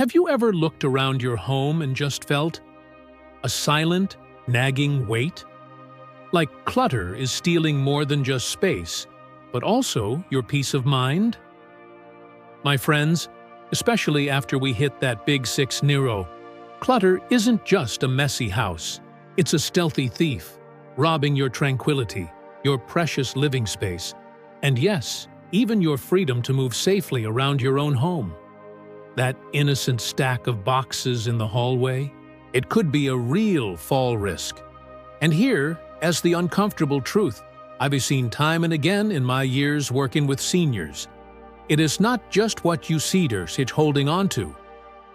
Have you ever looked around your home and just felt a silent, nagging weight? Like clutter is stealing more than just space, but also your peace of mind? My friends, especially after we hit that big 6 Nero, clutter isn't just a messy house. It's a stealthy thief, robbing your tranquility, your precious living space, and yes, even your freedom to move safely around your own home. That innocent stack of boxes in the hallway, it could be a real fall risk. And here, as the uncomfortable truth I've seen time and again in my years working with seniors, it is not just what you see it's holding on to.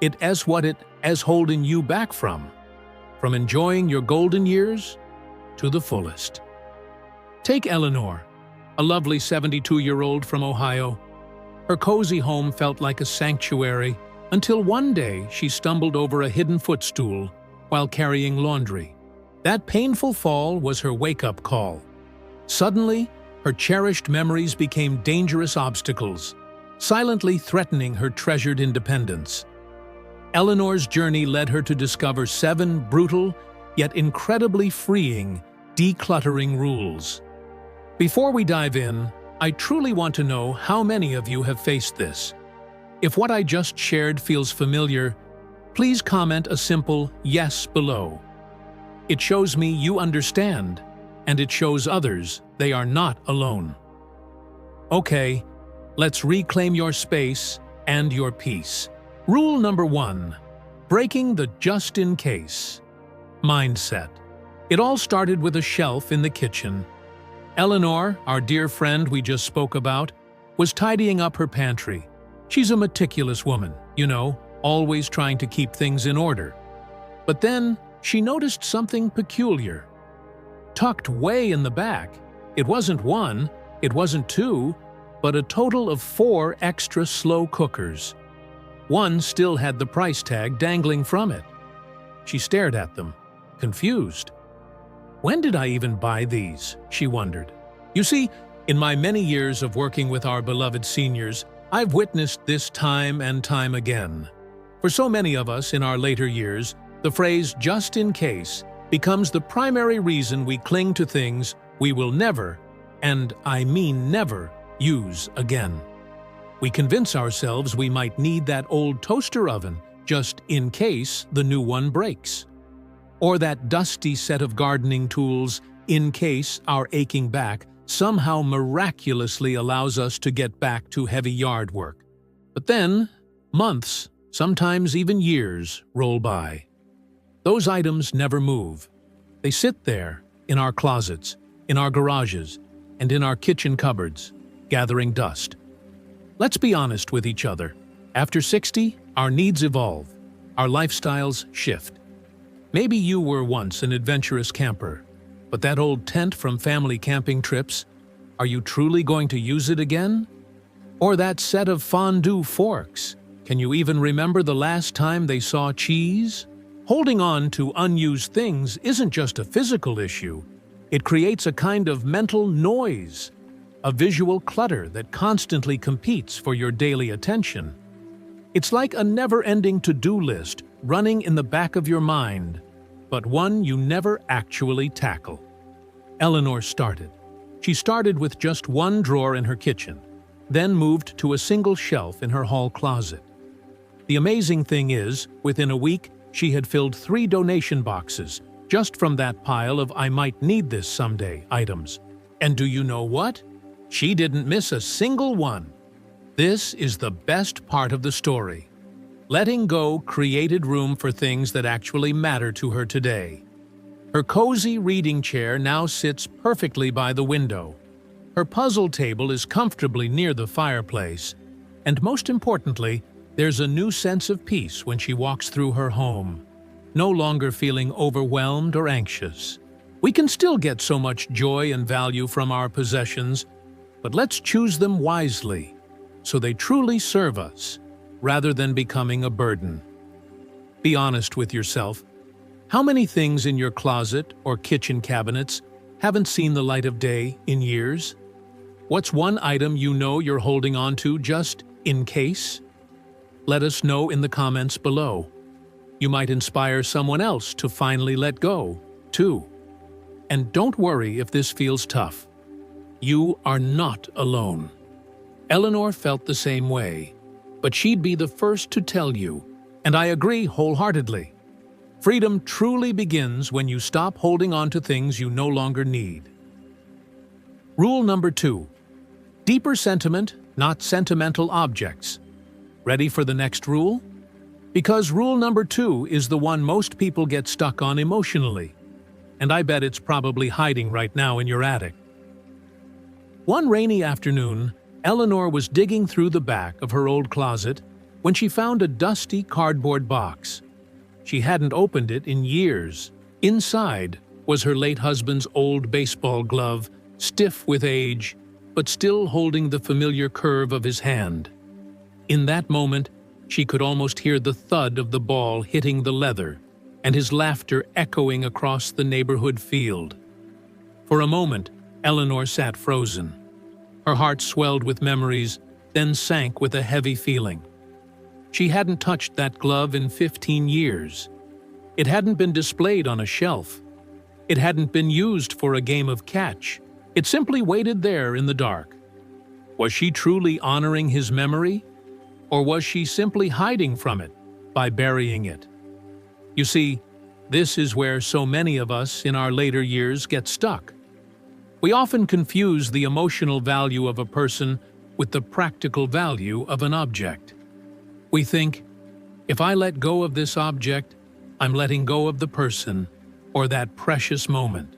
It is what it is holding you back from enjoying your golden years to the fullest. Take Eleanor, a lovely 72-year-old from Ohio. Her cozy home felt like a sanctuary until one day she stumbled over a hidden footstool while carrying laundry. That painful fall was her wake-up call. Suddenly, her cherished memories became dangerous obstacles, silently threatening her treasured independence. Eleanor's journey led her to discover 7 brutal, yet incredibly freeing, decluttering rules. Before we dive in, I truly want to know how many of you have faced this. If what I just shared feels familiar, please comment a simple yes below. It shows me you understand, and it shows others they are not alone. Okay, let's reclaim your space and your peace. Rule number 1: breaking the just-in-case mindset. It all started with a shelf in the kitchen. Eleanor, our dear friend we just spoke about, was tidying up her pantry. She's a meticulous woman, always trying to keep things in order. But then she noticed something peculiar. Tucked way in the back, it wasn't 1, it wasn't 2, but a total of 4 extra slow cookers. One still had the price tag dangling from it. She stared at them, confused. When did I even buy these? She wondered. You see, in my many years of working with our beloved seniors, I've witnessed this time and time again. For so many of us in our later years, the phrase "just in case" becomes the primary reason we cling to things we will never, and I mean never, use again. We convince ourselves we might need that old toaster oven just in case the new one breaks. Or that dusty set of gardening tools in case our aching back somehow miraculously allows us to get back to heavy yard work. But then, months, sometimes even years, roll by. Those items never move. They sit there, in our closets, in our garages, and in our kitchen cupboards, gathering dust. Let's be honest with each other. After 60, our needs evolve, our lifestyles shift. Maybe you were once an adventurous camper, but that old tent from family camping trips, are you truly going to use it again? Or that set of fondue forks, can you even remember the last time they saw cheese? Holding on to unused things isn't just a physical issue. It creates a kind of mental noise, a visual clutter that constantly competes for your daily attention. It's like a never-ending to-do list running in the back of your mind, but one you never actually tackle. Eleanor started. She started with just 1 drawer in her kitchen, then moved to a single shelf in her hall closet. The amazing thing is, within a week, she had filled 3 donation boxes just from that pile of "I might need this someday" items. And do you know what? She didn't miss a single one. This is the best part of the story. Letting go created room for things that actually matter to her today. Her cozy reading chair now sits perfectly by the window. Her puzzle table is comfortably near the fireplace. And most importantly, there's a new sense of peace when she walks through her home, no longer feeling overwhelmed or anxious. We can still get so much joy and value from our possessions, but let's choose them wisely, so they truly serve us, rather than becoming a burden. Be honest with yourself. How many things in your closet or kitchen cabinets haven't seen the light of day in years? What's one item you know you're holding on to just in case? Let us know in the comments below. You might inspire someone else to finally let go, too. And don't worry if this feels tough. You are not alone. Eleanor felt the same way, but she'd be the first to tell you, and I agree wholeheartedly. Freedom truly begins when you stop holding on to things you no longer need. Rule number 2. Deeper sentiment, not sentimental objects. Ready for the next rule? Because rule number 2 is the one most people get stuck on emotionally, and I bet it's probably hiding right now in your attic. One rainy afternoon, Eleanor was digging through the back of her old closet when she found a dusty cardboard box. She hadn't opened it in years. Inside was her late husband's old baseball glove, stiff with age, but still holding the familiar curve of his hand. In that moment, she could almost hear the thud of the ball hitting the leather and his laughter echoing across the neighborhood field. For a moment, Eleanor sat frozen. Her heart swelled with memories, then sank with a heavy feeling. She hadn't touched that glove in 15 years. It hadn't been displayed on a shelf. It hadn't been used for a game of catch. It simply waited there in the dark. Was she truly honoring his memory? Or was she simply hiding from it by burying it? You see, this is where so many of us in our later years get stuck. We often confuse the emotional value of a person with the practical value of an object. We think, if I let go of this object, I'm letting go of the person or that precious moment.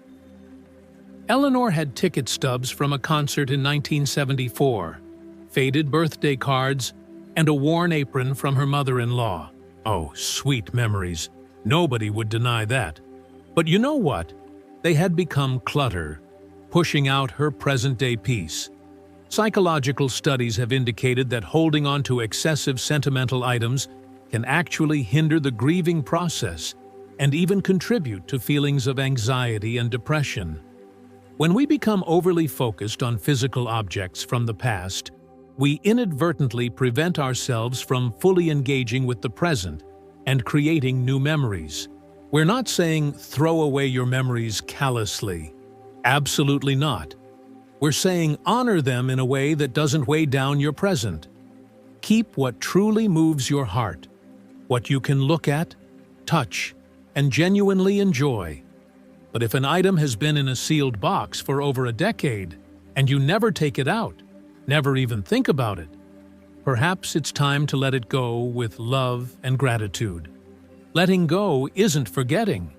Eleanor had ticket stubs from a concert in 1974, faded birthday cards, and a worn apron from her mother-in-law. Oh, sweet memories. Nobody would deny that. But you know what? They had become clutter, pushing out her present-day peace. Psychological studies have indicated that holding on to excessive sentimental items can actually hinder the grieving process and even contribute to feelings of anxiety and depression. When we become overly focused on physical objects from the past, we inadvertently prevent ourselves from fully engaging with the present and creating new memories. We're not saying throw away your memories callously. Absolutely not. We're saying honor them in a way that doesn't weigh down your present. Keep what truly moves your heart, what you can look at, touch, and genuinely enjoy. But if an item has been in a sealed box for over a decade, and you never take it out, never even think about it, perhaps it's time to let it go with love and gratitude. Letting go isn't forgetting.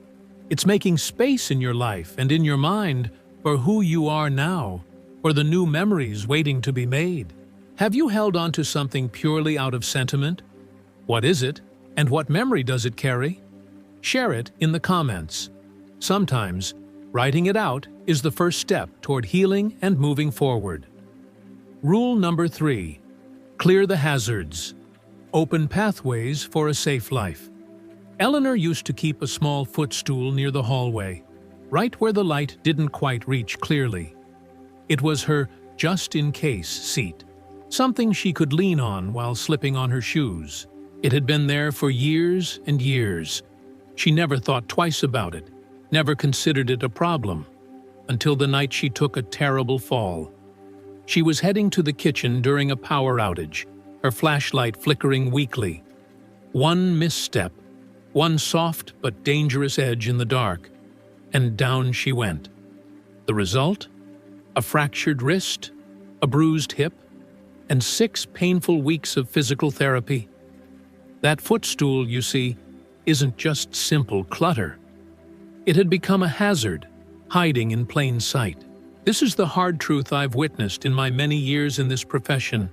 It's making space in your life and in your mind for who you are now, for the new memories waiting to be made. Have you held on to something purely out of sentiment? What is it, and what memory does it carry? Share it in the comments. Sometimes, writing it out is the first step toward healing and moving forward. Rule number 3. Clear the hazards. Open pathways for a safe life. Eleanor used to keep a small footstool near the hallway, right where the light didn't quite reach clearly. It was her just-in-case seat, something she could lean on while slipping on her shoes. It had been there for years and years. She never thought twice about it, never considered it a problem, until the night she took a terrible fall. She was heading to the kitchen during a power outage, her flashlight flickering weakly. One misstep, one soft but dangerous edge in the dark, and down she went. The result? A fractured wrist, a bruised hip, and 6 painful weeks of physical therapy. That footstool, you see, isn't just simple clutter. It had become a hazard, hiding in plain sight. This is the hard truth I've witnessed in my many years in this profession.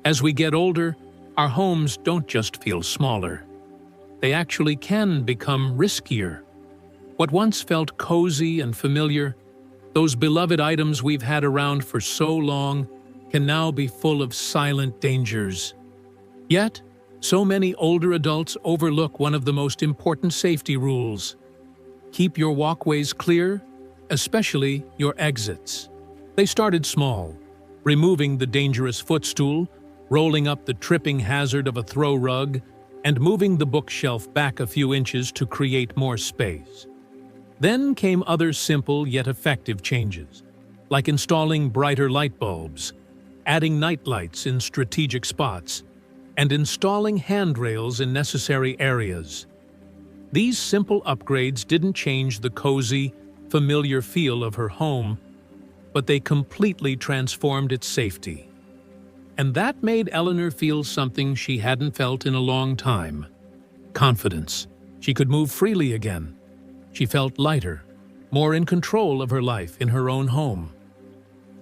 As we get older, our homes don't just feel smaller. They actually can become riskier. What once felt cozy and familiar, those beloved items we've had around for so long, can now be full of silent dangers. Yet, so many older adults overlook one of the most important safety rules. Keep your walkways clear, especially your exits. They started small, removing the dangerous footstool, rolling up the tripping hazard of a throw rug, and moving the bookshelf back a few inches to create more space. Then came other simple yet effective changes, like installing brighter light bulbs, adding nightlights in strategic spots, and installing handrails in necessary areas. These simple upgrades didn't change the cozy, familiar feel of her home, but they completely transformed its safety. And that made Eleanor feel something she hadn't felt in a long time: confidence. She could move freely again. She felt lighter, more in control of her life in her own home.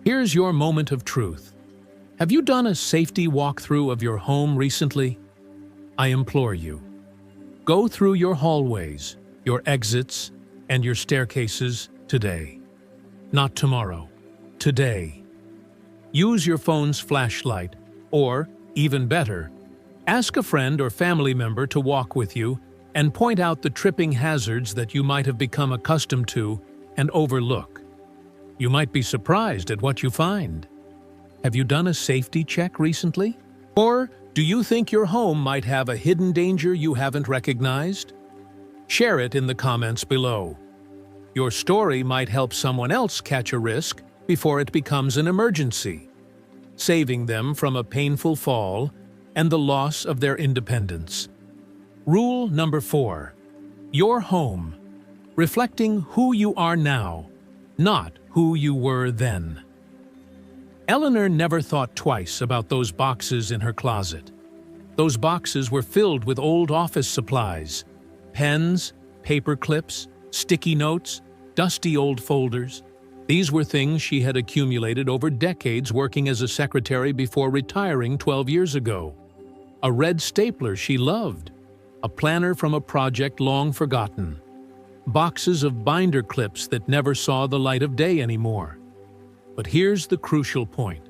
Here's your moment of truth. Have you done a safety walkthrough of your home recently? I implore you, go through your hallways, your exits, and your staircases today. Not tomorrow, today. Use your phone's flashlight, or, even better, ask a friend or family member to walk with you and point out the tripping hazards that you might have become accustomed to and overlook. You might be surprised at what you find. Have you done a safety check recently? Or do you think your home might have a hidden danger you haven't recognized? Share it in the comments below. Your story might help someone else catch a risk before it becomes an emergency, saving them from a painful fall and the loss of their independence. Rule number 4. Your home, reflecting who you are now, not who you were then. Eleanor never thought twice about those boxes in her closet. Those boxes were filled with old office supplies: pens, paper clips, sticky notes, dusty old folders. These were things she had accumulated over decades working as a secretary before retiring 12 years ago. A red stapler she loved, a planner from a project long forgotten, boxes of binder clips that never saw the light of day anymore. But here's the crucial point.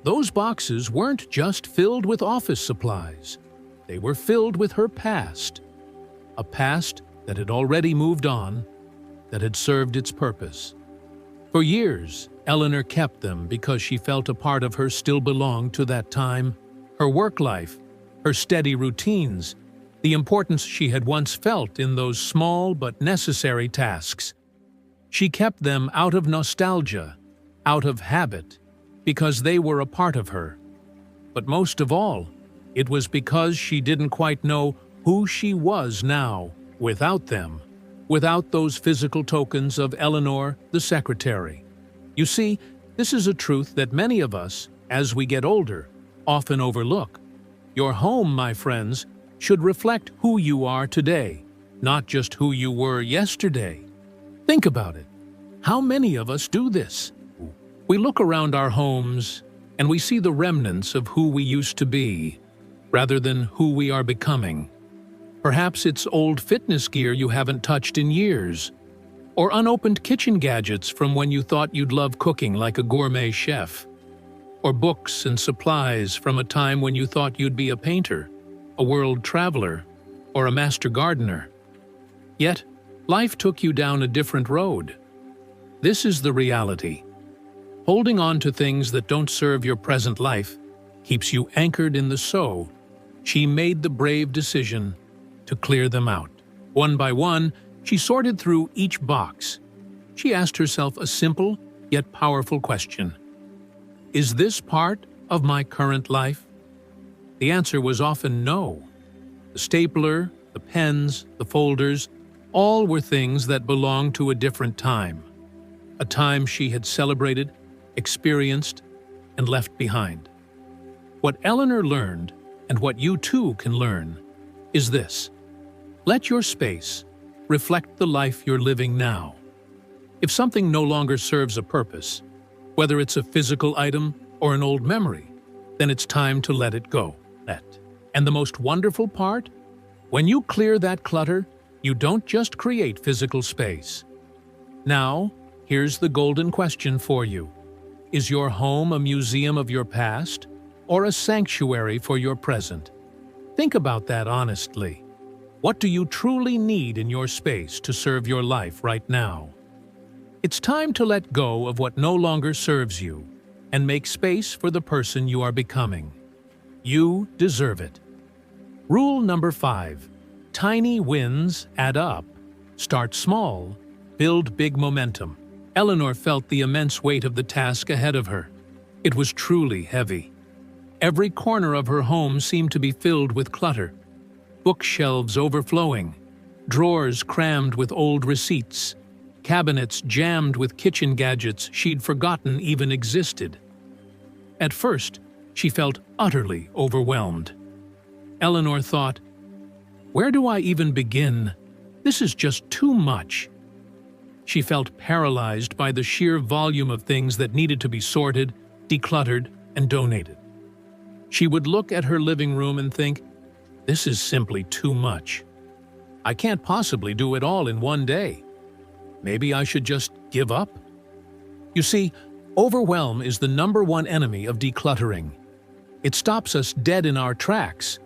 Those boxes weren't just filled with office supplies. They were filled with her past. A past that had already moved on, that had served its purpose. For years, Eleanor kept them because she felt a part of her still belonged to that time. Her work life, her steady routines, the importance she had once felt in those small but necessary tasks. She kept them out of nostalgia, out of habit, because they were a part of her. But most of all, it was because she didn't quite know who she was now without them, without those physical tokens of Eleanor, the secretary. You see, this is a truth that many of us, as we get older, often overlook. Your home, my friends, should reflect who you are today, not just who you were yesterday. Think about it. How many of us do this? We look around our homes and we see the remnants of who we used to be, rather than who we are becoming. Perhaps it's old fitness gear you haven't touched in years, or unopened kitchen gadgets from when you thought you'd love cooking like a gourmet chef, or books and supplies from a time when you thought you'd be a painter, a world traveler, or a master gardener. Yet, life took you down a different road. This is the reality. Holding on to things that don't serve your present life keeps you anchored in the so. She made the brave decision to clear them out. One by one, she sorted through each box. She asked herself a simple yet powerful question. Is this part of my current life? The answer was often no. The stapler, the pens, the folders, all were things that belonged to a different time. A time she had celebrated, experienced, and left behind. What Eleanor learned, and what you too can learn, is this. Let your space reflect the life you're living now. If something no longer serves a purpose, whether it's a physical item or an old memory, then it's time to let it go. And the most wonderful part? When you clear that clutter, you don't just create physical space. Now, here's the golden question for you. Is your home a museum of your past or a sanctuary for your present? Think about that honestly. What do you truly need in your space to serve your life right now? It's time to let go of what no longer serves you and make space for the person you are becoming. You deserve it. Rule number 5. Tiny wins add up. Start small, build big momentum. Eleanor felt the immense weight of the task ahead of her. It was truly heavy. Every corner of her home seemed to be filled with clutter. Bookshelves overflowing, drawers crammed with old receipts, cabinets jammed with kitchen gadgets she'd forgotten even existed. At first, she felt utterly overwhelmed. Eleanor thought, "Where do I even begin? This is just too much." She felt paralyzed by the sheer volume of things that needed to be sorted, decluttered, and donated. She would look at her living room and think, "This is simply too much. I can't possibly do it all in one day. Maybe I should just give up?" You see, overwhelm is the #1 enemy of decluttering. It stops us dead in our tracks,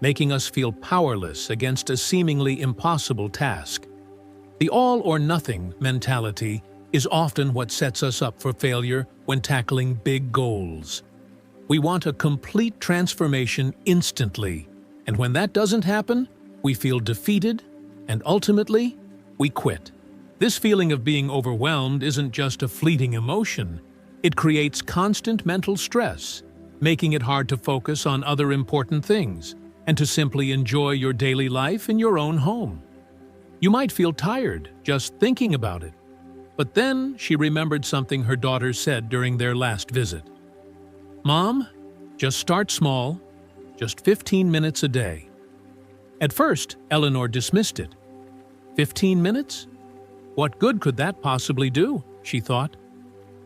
making us feel powerless against a seemingly impossible task. The all-or-nothing mentality is often what sets us up for failure when tackling big goals. We want a complete transformation instantly, and when that doesn't happen, we feel defeated, and ultimately, we quit. This feeling of being overwhelmed isn't just a fleeting emotion. It creates constant mental stress, making it hard to focus on other important things and to simply enjoy your daily life in your own home. You might feel tired just thinking about it. But then she remembered something her daughter said during their last visit. "Mom, just start small, just 15 minutes a day." At first, Eleanor dismissed it. 15 minutes? What good could that possibly do, she thought.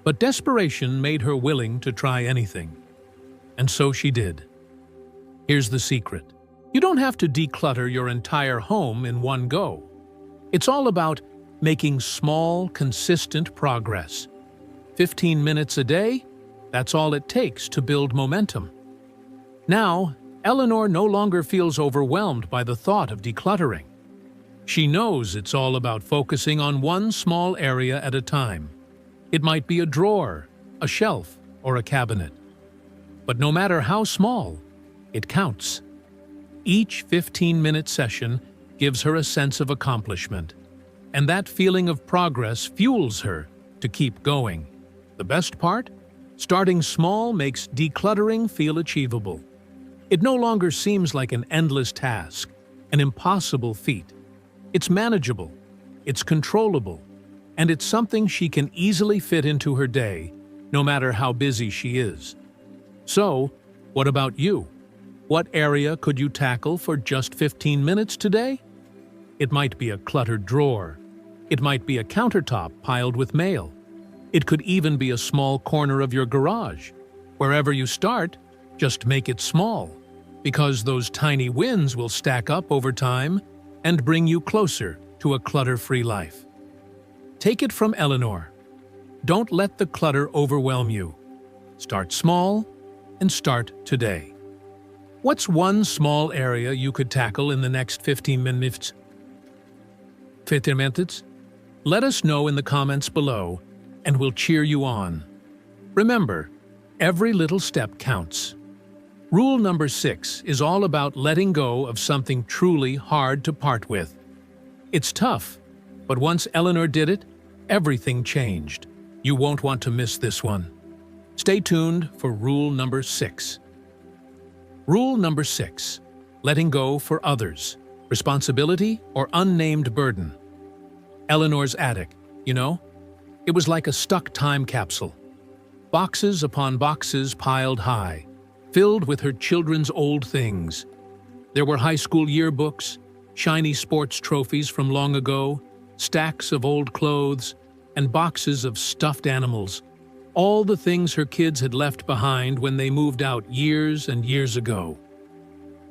But desperation made her willing to try anything. And so she did. Here's the secret. You don't have to declutter your entire home in one go. It's all about making small, consistent progress. 15 minutes a day? That's all it takes to build momentum. Now, Eleanor no longer feels overwhelmed by the thought of decluttering. She knows it's all about focusing on one small area at a time. It might be a drawer, a shelf, or a cabinet. But no matter how small, it counts. Each 15-minute session gives her a sense of accomplishment, and that feeling of progress fuels her to keep going. The best part? Starting small makes decluttering feel achievable. It no longer seems like an endless task, an impossible feat. It's manageable, it's controllable, and it's something she can easily fit into her day, no matter how busy she is. So, what about you? What area could you tackle for just 15 minutes today? It might be a cluttered drawer. It might be a countertop piled with mail. It could even be a small corner of your garage. Wherever you start, just make it small, because those tiny wins will stack up over time and bring you closer to a clutter-free life. Take it from Eleanor. Don't let the clutter overwhelm you. Start small and start today. What's one small area you could tackle in the next 15 minutes? Let us know in the comments below, and we'll cheer you on. Remember, every little step counts. Rule number 6 is all about letting go of something truly hard to part with. It's tough, but once Eleanor did it, everything changed. You won't want to miss this one. Stay tuned for rule number 6. Rule number 6. Letting go for others. Responsibility or unnamed burden. Eleanor's attic, it was like a stuck time capsule. Boxes upon boxes piled high, filled with her children's old things. There were high school yearbooks, shiny sports trophies from long ago, stacks of old clothes, and boxes of stuffed animals. All the things her kids had left behind when they moved out years and years ago.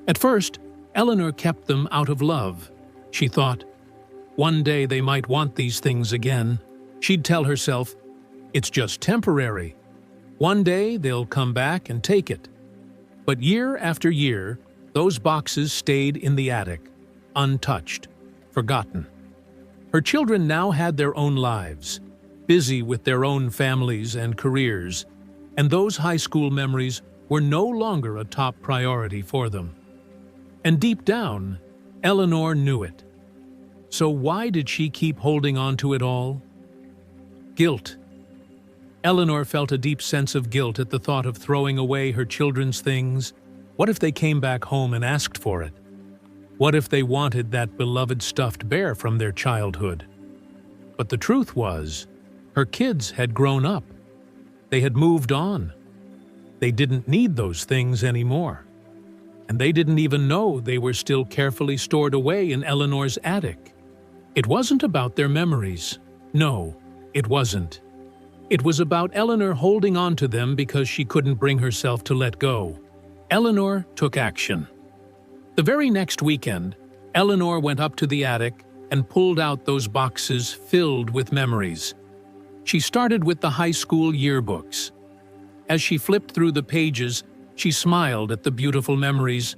At first, Eleanor kept them out of love. She thought, one day they might want these things again. She'd tell herself, it's just temporary. One day they'll come back and take it. But year after year, those boxes stayed in the attic, untouched, forgotten. Her children now had their own lives, busy with their own families and careers, and those high school memories were no longer a top priority for them. And deep down, Eleanor knew it. So why did she keep holding on to it all? Guilt. Eleanor felt a deep sense of guilt at the thought of throwing away her children's things. What if they came back home and asked for it? What if they wanted that beloved stuffed bear from their childhood? But the truth was, her kids had grown up. They had moved on. They didn't need those things anymore. And they didn't even know they were still carefully stored away in Eleanor's attic. It wasn't about their memories. No, it wasn't. It was about Eleanor holding on to them because she couldn't bring herself to let go. Eleanor took action. The very next weekend, Eleanor went up to the attic and pulled out those boxes filled with memories. She started with the high school yearbooks. As she flipped through the pages, she smiled at the beautiful memories,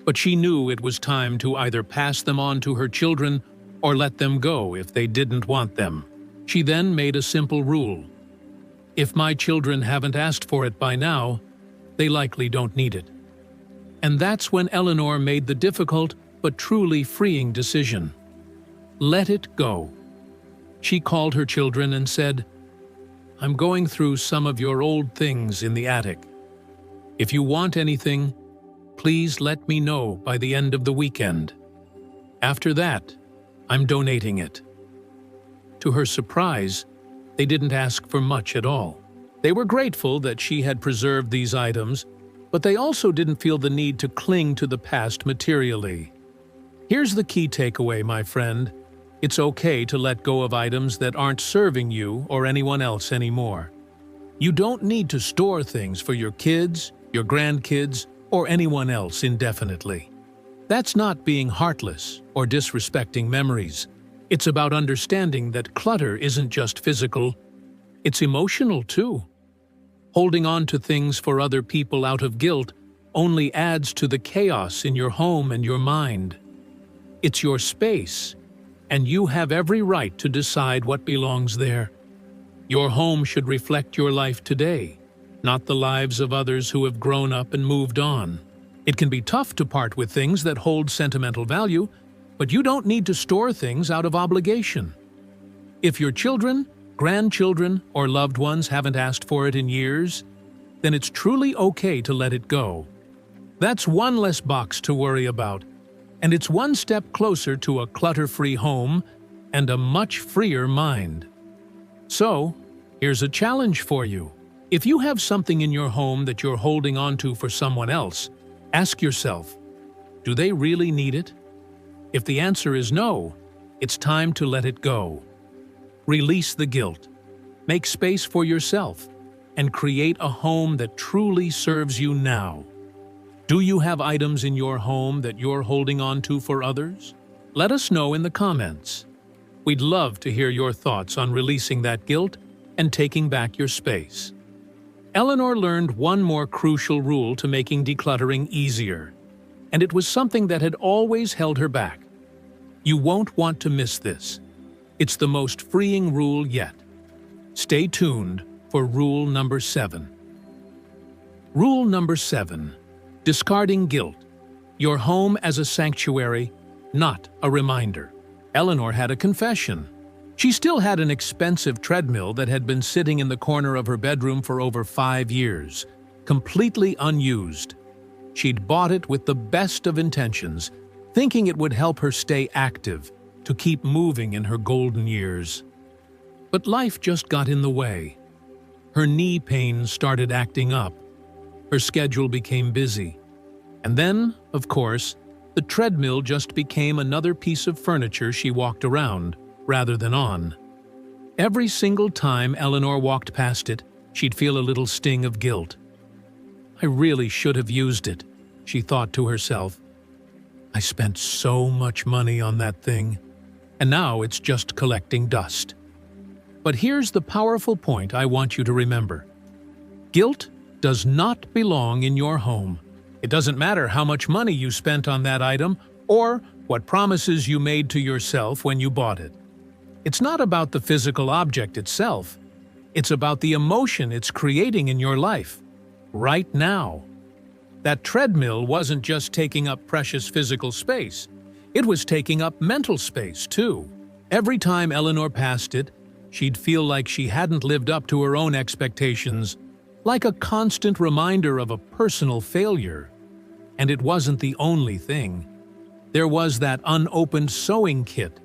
but she knew it was time to either pass them on to her children or let them go if they didn't want them. She then made a simple rule. If my children haven't asked for it by now, they likely don't need it. And that's when Eleanor made the difficult but truly freeing decision. Let it go. She called her children and said, "I'm going through some of your old things in the attic. If you want anything, please let me know by the end of the weekend. After that, I'm donating it." To her surprise, they didn't ask for much at all. They were grateful that she had preserved these items, but they also didn't feel the need to cling to the past materially. Here's the key takeaway, my friend. It's okay to let go of items that aren't serving you or anyone else anymore. You don't need to store things for your kids, your grandkids, or anyone else indefinitely. That's not being heartless or disrespecting memories. It's about understanding that clutter isn't just physical, it's emotional too. Holding on to things for other people out of guilt only adds to the chaos in your home and your mind. It's your space, and you have every right to decide what belongs there. Your home should reflect your life today, not the lives of others who have grown up and moved on. It can be tough to part with things that hold sentimental value, but you don't need to store things out of obligation. If your children, grandchildren, or loved ones haven't asked for it in years, then it's truly okay to let it go. That's one less box to worry about, and it's one step closer to a clutter-free home and a much freer mind. So, here's a challenge for you. If you have something in your home that you're holding onto for someone else, ask yourself, do they really need it? If the answer is no, it's time to let it go. Release the guilt, make space for yourself, and create a home that truly serves you now. Do you have items in your home that you're holding on to for others? Let us know in the comments. We'd love to hear your thoughts on releasing that guilt and taking back your space. Eleanor learned one more crucial rule to making decluttering easier, and it was something that had always held her back. You won't want to miss this. It's the most freeing rule yet. Stay tuned for rule number 7. Rule number 7. Discarding guilt. Your home as a sanctuary, not a reminder. Eleanor had a confession. She still had an expensive treadmill that had been sitting in the corner of her bedroom for over 5 years, completely unused. She'd bought it with the best of intentions, thinking it would help her stay active, to keep moving in her golden years. But life just got in the way. Her knee pain started acting up. Her schedule became busy. And then, of course, the treadmill just became another piece of furniture she walked around, rather than on. Every single time Eleanor walked past it, she'd feel a little sting of guilt. I really should have used it, she thought to herself. I spent so much money on that thing, and now it's just collecting dust. But here's the powerful point I want you to remember. Guilt does not belong in your home. It doesn't matter how much money you spent on that item or what promises you made to yourself when you bought it. It's not about the physical object itself. It's about the emotion it's creating in your life. right now. That treadmill wasn't just taking up precious physical space, it was taking up mental space, too. Every time Eleanor passed it, she'd feel like she hadn't lived up to her own expectations, like a constant reminder of a personal failure. And it wasn't the only thing. There was that unopened sewing kit,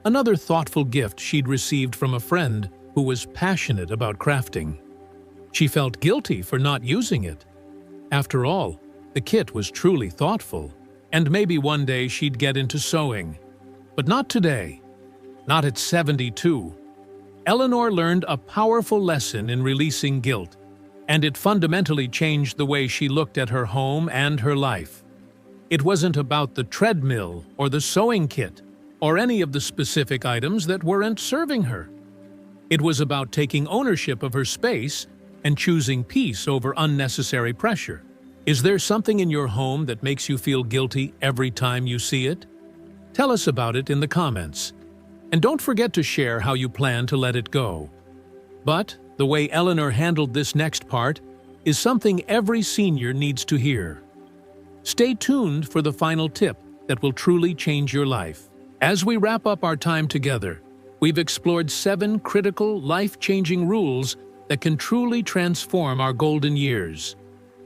another thoughtful gift she'd received from a friend who was passionate about crafting. She felt guilty for not using it. After all, the kit was truly thoughtful, and maybe one day she'd get into sewing. But not today. Not at 72. Eleanor learned a powerful lesson in releasing guilt, and it fundamentally changed the way she looked at her home and her life. It wasn't about the treadmill or the sewing kit or any of the specific items that weren't serving her. It was about taking ownership of her space and choosing peace over unnecessary pressure. Is there something in your home that makes you feel guilty every time you see it? Tell us about it in the comments. And don't forget to share how you plan to let it go. But the way Eleanor handled this next part is something every senior needs to hear. Stay tuned for the final tip that will truly change your life. As we wrap up our time together, we've explored 7 critical, life-changing rules that can truly transform our golden years.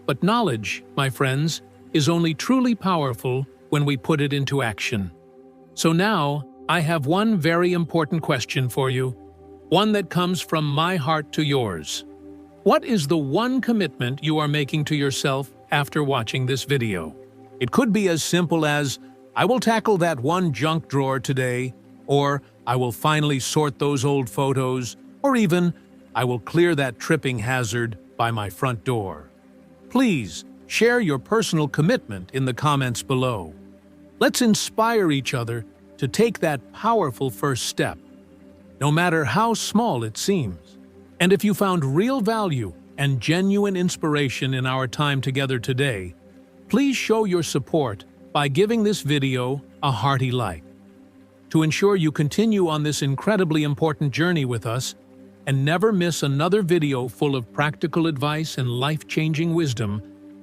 But knowledge, my friends, is only truly powerful when we put it into action. So now, I have one very important question for you, one that comes from my heart to yours. What is the one commitment you are making to yourself after watching this video? It could be as simple as, I will tackle that one junk drawer today, or I will finally sort those old photos, or even, I will clear that tripping hazard by my front door. Please share your personal commitment in the comments below. Let's inspire each other to take that powerful first step, no matter how small it seems. And if you found real value and genuine inspiration in our time together today, please show your support by giving this video a hearty like. To ensure you continue on this incredibly important journey with us and never miss another video full of practical advice and life-changing wisdom,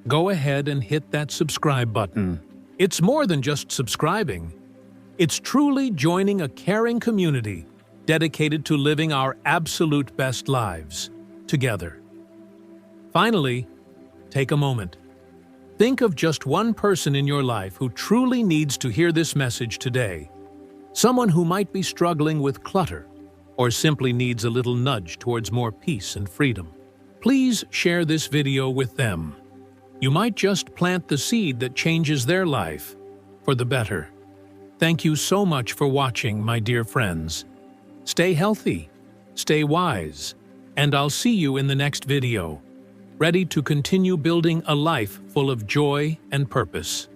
go ahead and hit that subscribe button. It's more than just subscribing. It's truly joining a caring community dedicated to living our absolute best lives together. Finally, take a moment. Think of just one person in your life who truly needs to hear this message today. Someone who might be struggling with clutter or simply needs a little nudge towards more peace and freedom. Please share this video with them. You might just plant the seed that changes their life for the better. Thank you so much for watching, my dear friends. Stay healthy, stay wise, and I'll see you in the next video, ready to continue building a life full of joy and purpose.